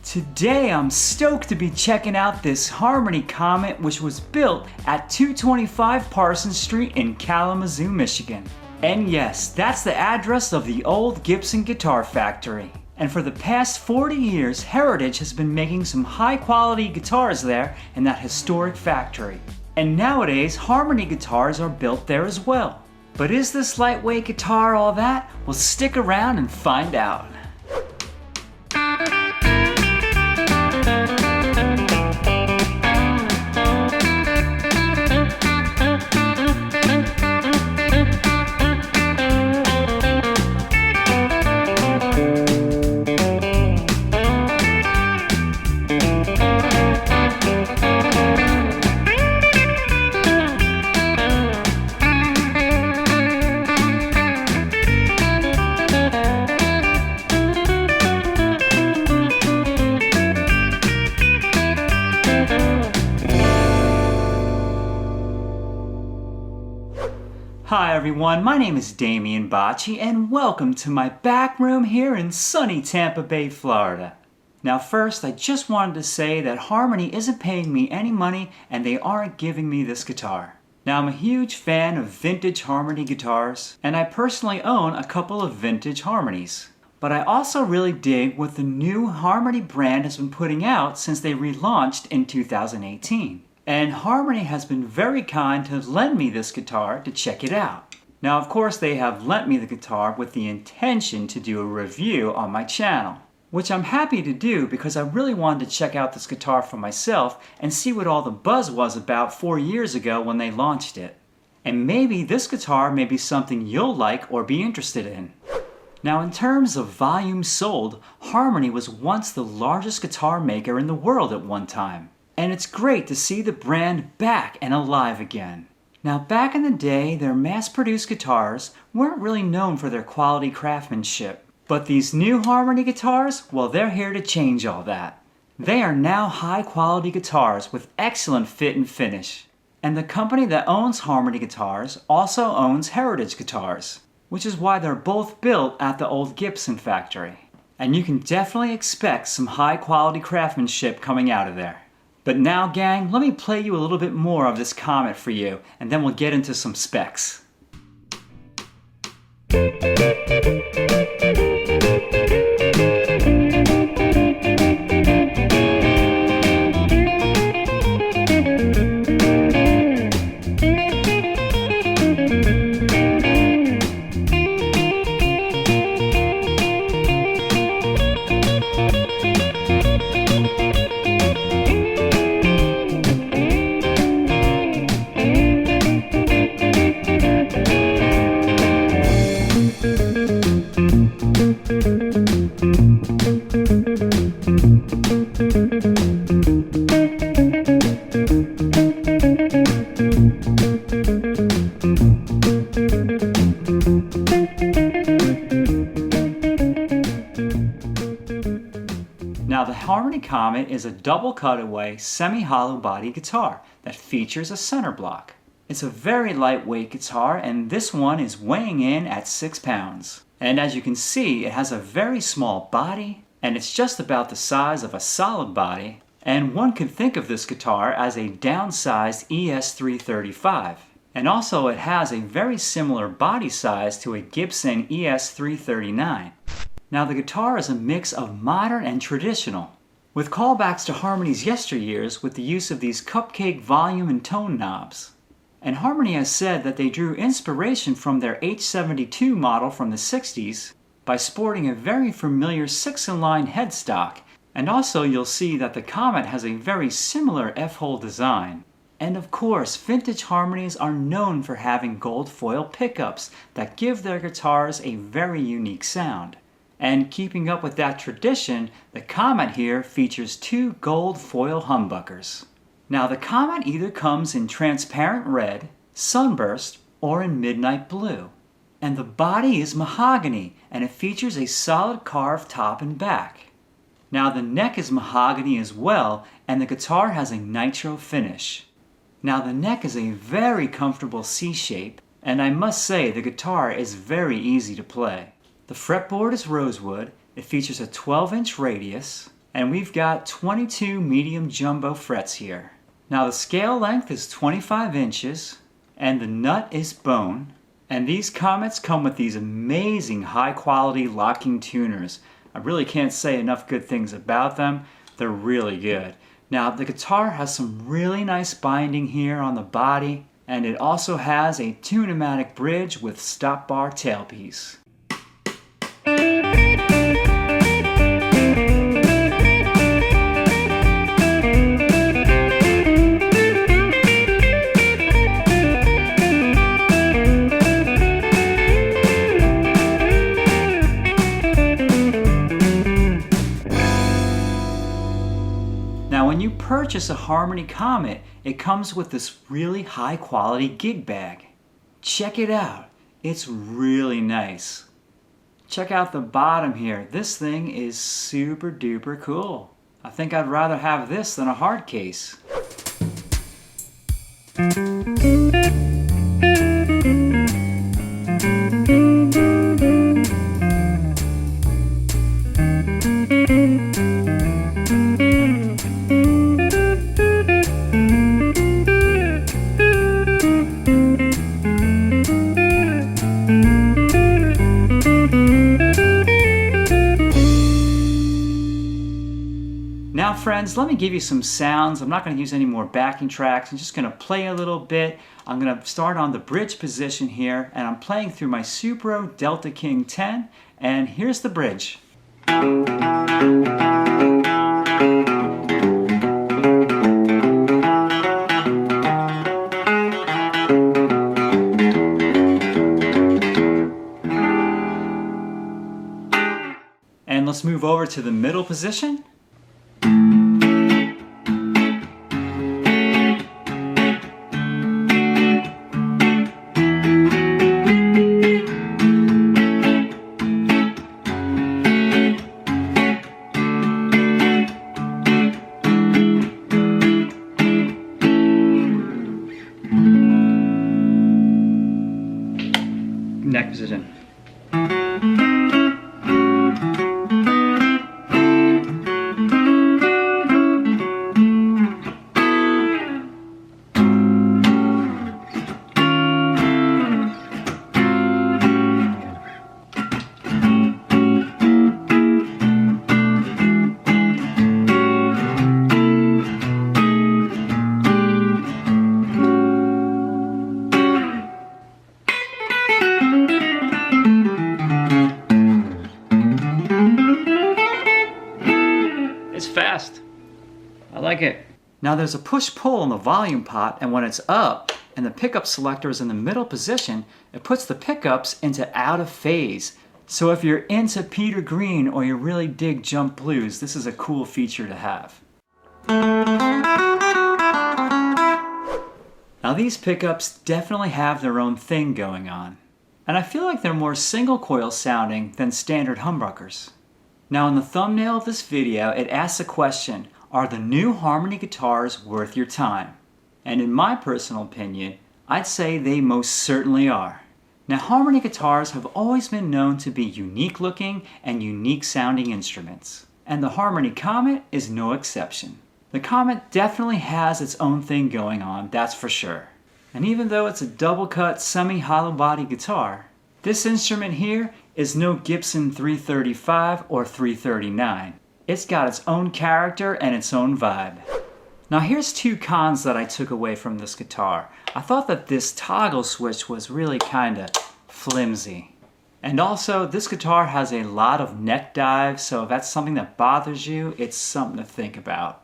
Today I'm stoked to be checking out this Harmony Comet, which was built at 225 Parsons Street in Kalamazoo, Michigan. And yes, that's the address of the old Gibson Guitar Factory. And for the past 40 years, Heritage has been making some high quality guitars there in that historic factory. And nowadays, Harmony guitars are built there as well. But is this lightweight guitar all that? Well, stick around and find out. Hi everyone, my name is Damian Bacci and welcome to my back room here in sunny Tampa Bay, Florida. Now first, I just wanted to say that Harmony isn't paying me any money and they aren't giving me this guitar. Now I'm a huge fan of vintage Harmony guitars and I personally own a couple of vintage Harmonies. But I also really dig what the new Harmony brand has been putting out since they relaunched in 2018. And Harmony has been very kind to lend me this guitar to check it out. Now of course they have lent me the guitar with the intention to do a review on my channel, which I'm happy to do because I really wanted to check out this guitar for myself and see what all the buzz was about 4 years ago when they launched it. And maybe this guitar may be something you'll like or be interested in. Now in terms of volume sold, Harmony was once the largest guitar maker in the world at one time. And it's great to see the brand back and alive again. Now back in the day, their mass-produced guitars weren't really known for their quality craftsmanship. But these new Harmony guitars, well, they're here to change all that. They are now high-quality guitars with excellent fit and finish. And the company that owns Harmony guitars also owns Heritage guitars, which is why they're both built at the old Gibson factory. And you can definitely expect some high-quality craftsmanship coming out of there. But now, gang, let me play you a little bit more of this Comet for you, and then we'll get into some specs. Now the Harmony Comet is a double cutaway semi-hollow body guitar that features a center block. It's a very lightweight guitar and this one is weighing in at 6 pounds. And as you can see, it has a very small body and it's just about the size of a solid body. And one could think of this guitar as a downsized ES335. And also it has a very similar body size to a Gibson ES339. Now the guitar is a mix of modern and traditional, with callbacks to Harmony's yesteryears with the use of these cupcake volume and tone knobs. And Harmony has said that they drew inspiration from their H72 model from the 60s by sporting a very familiar 6-in-line headstock, and also you'll see that the Comet has a very similar F-hole design. And of course, vintage Harmonies are known for having gold foil pickups that give their guitars a very unique sound. And keeping up with that tradition, the Comet here features 2 gold foil humbuckers. Now the Comet either comes in transparent red, sunburst, or in midnight blue. And the body is mahogany and it features a solid carved top and back. Now the neck is mahogany as well and the guitar has a nitro finish. Now the neck is a very comfortable C shape and I must say the guitar is very easy to play. The fretboard is rosewood, it features a 12-inch radius, And we've got 22 medium jumbo frets here. Now the scale length is 25 inches and the nut is bone. And these Comets come with these amazing high quality locking tuners. I really can't say enough good things about them. They're really good. Now the guitar has some really nice binding here on the body, and it also has a tune-o-matic bridge with stop bar tailpiece. Now when you purchase a Harmony Comet, it comes with this really high quality gig bag. Check it out, it's really nice. Check out the bottom here, this thing is super duper cool. I think I'd rather have this than a hard case. Now friends, let me give you some sounds. I'm not going to use any more backing tracks. I'm just going to play a little bit. I'm going to start on the bridge position here, and I'm playing through my Supro Delta King 10, and here's the bridge. And let's move over to the middle position. Neck position. It's fast. I like it. Now there's a push-pull on the volume pot, and when it's up and the pickup selector is in the middle position, it puts the pickups into out of phase. So if you're into Peter Green or you really dig jump blues, this is a cool feature to have. Now these pickups definitely have their own thing going on. And I feel like they're more single coil sounding than standard humbuckers. Now in the thumbnail of this video, it asks a question, are the new Harmony guitars worth your time? And in my personal opinion, I'd say they most certainly are. Now Harmony guitars have always been known to be unique looking and unique sounding instruments. And the Harmony Comet is no exception. The Comet definitely has its own thing going on, that's for sure. And even though it's a double cut semi-hollow body guitar, this instrument here is no Gibson 335 or 339. It's got its own character and its own vibe. Now here's two cons that I took away from this guitar. I thought that this toggle switch was really kinda flimsy. And also, this guitar has a lot of neck dives, so if that's something that bothers you, it's something to think about.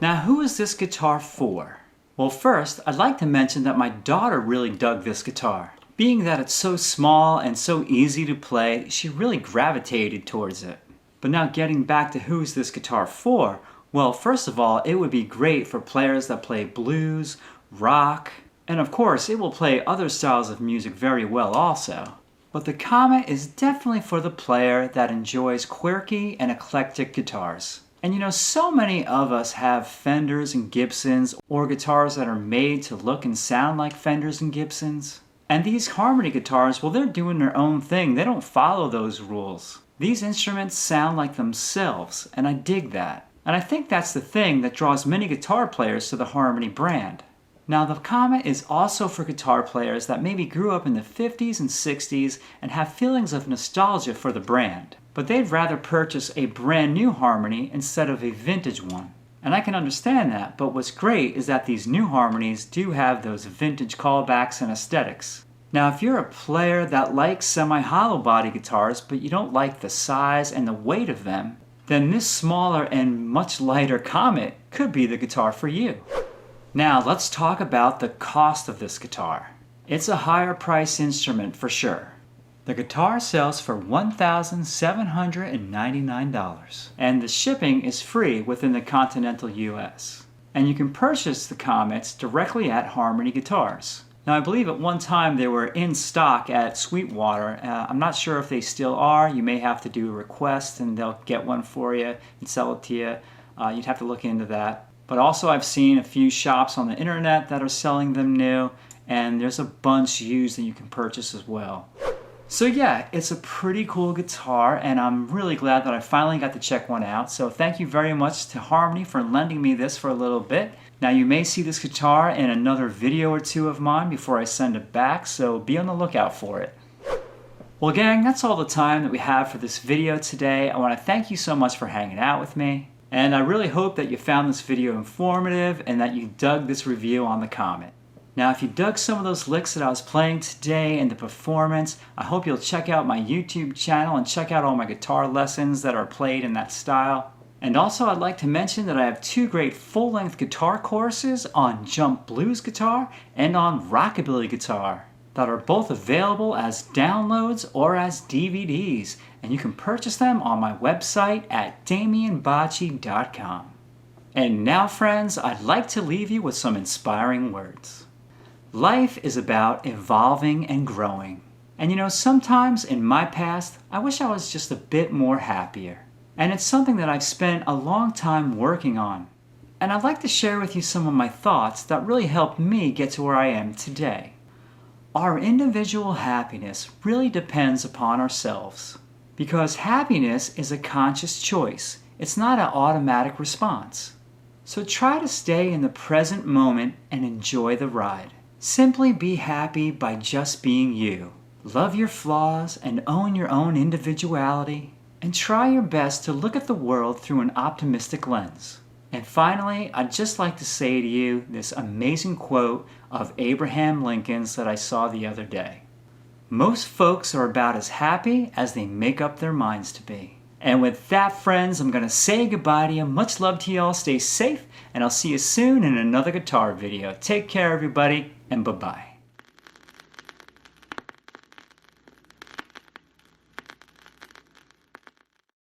Now who is this guitar for? Well first, I'd like to mention that my daughter really dug this guitar. Being that it's so small and so easy to play, she really gravitated towards it. But now getting back to who's this guitar for, well first of all, it would be great for players that play blues, rock, and of course it will play other styles of music very well also. But the Comet is definitely for the player that enjoys quirky and eclectic guitars. And you know, so many of us have Fenders and Gibsons or guitars that are made to look and sound like Fenders and Gibsons. And these Harmony guitars, well, they're doing their own thing. They don't follow those rules. These instruments sound like themselves, and I dig that. And I think that's the thing that draws many guitar players to the Harmony brand. Now, the Comet is also for guitar players that maybe grew up in the 50s and 60s and have feelings of nostalgia for the brand, but they'd rather purchase a brand new Harmony instead of a vintage one. And I can understand that, but what's great is that these new Harmonies do have those vintage callbacks and aesthetics. Now, if you're a player that likes semi-hollow body guitars, but you don't like the size and the weight of them, then this smaller and much lighter Comet could be the guitar for you. Now, let's talk about the cost of this guitar. It's a higher price instrument for sure. The guitar sells for $1,799, and the shipping is free within the continental US. And you can purchase the Comets directly at Harmony Guitars. Now, I believe at one time they were in stock at Sweetwater. I'm not sure if they still are. You may have to do a request and they'll get one for you and sell it to you. You'd have to look into that. But also I've seen a few shops on the internet that are selling them new, and there's a bunch used that you can purchase as well. So yeah, it's a pretty cool guitar, and I'm really glad that I finally got to check one out. So thank you very much to Harmony for lending me this for a little bit. Now, you may see this guitar in another video or two of mine before I send it back, so be on the lookout for it. Well gang, that's all the time that we have for this video today. I want to thank you so much for hanging out with me. And I really hope that you found this video informative and that you dug this review on the Comet. Now, if you dug some of those licks that I was playing today and the performance, I hope you'll check out my YouTube channel and check out all my guitar lessons that are played in that style. And also, I'd like to mention that I have 2 great full-length guitar courses on jump blues guitar and on rockabilly guitar that are both available as downloads or as DVDs, and you can purchase them on my website at damianbacci.com. And now, friends, I'd like to leave you with some inspiring words. Life is about evolving and growing. And you know, sometimes in my past, I wish I was just a bit more happier. And it's something that I've spent a long time working on. And I'd like to share with you some of my thoughts that really helped me get to where I am today. Our individual happiness really depends upon ourselves. Because happiness is a conscious choice. It's not an automatic response. So try to stay in the present moment and enjoy the ride. Simply be happy by just being you. Love your flaws and own your own individuality. And try your best to look at the world through an optimistic lens. And finally, I'd just like to say to you this amazing quote of Abraham Lincoln's that I saw the other day. Most folks are about as happy as they make up their minds to be. And with that, friends, I'm going to say goodbye to you. Much love to you all. Stay safe, and I'll see you soon in another guitar video. Take care, everybody, and bye-bye.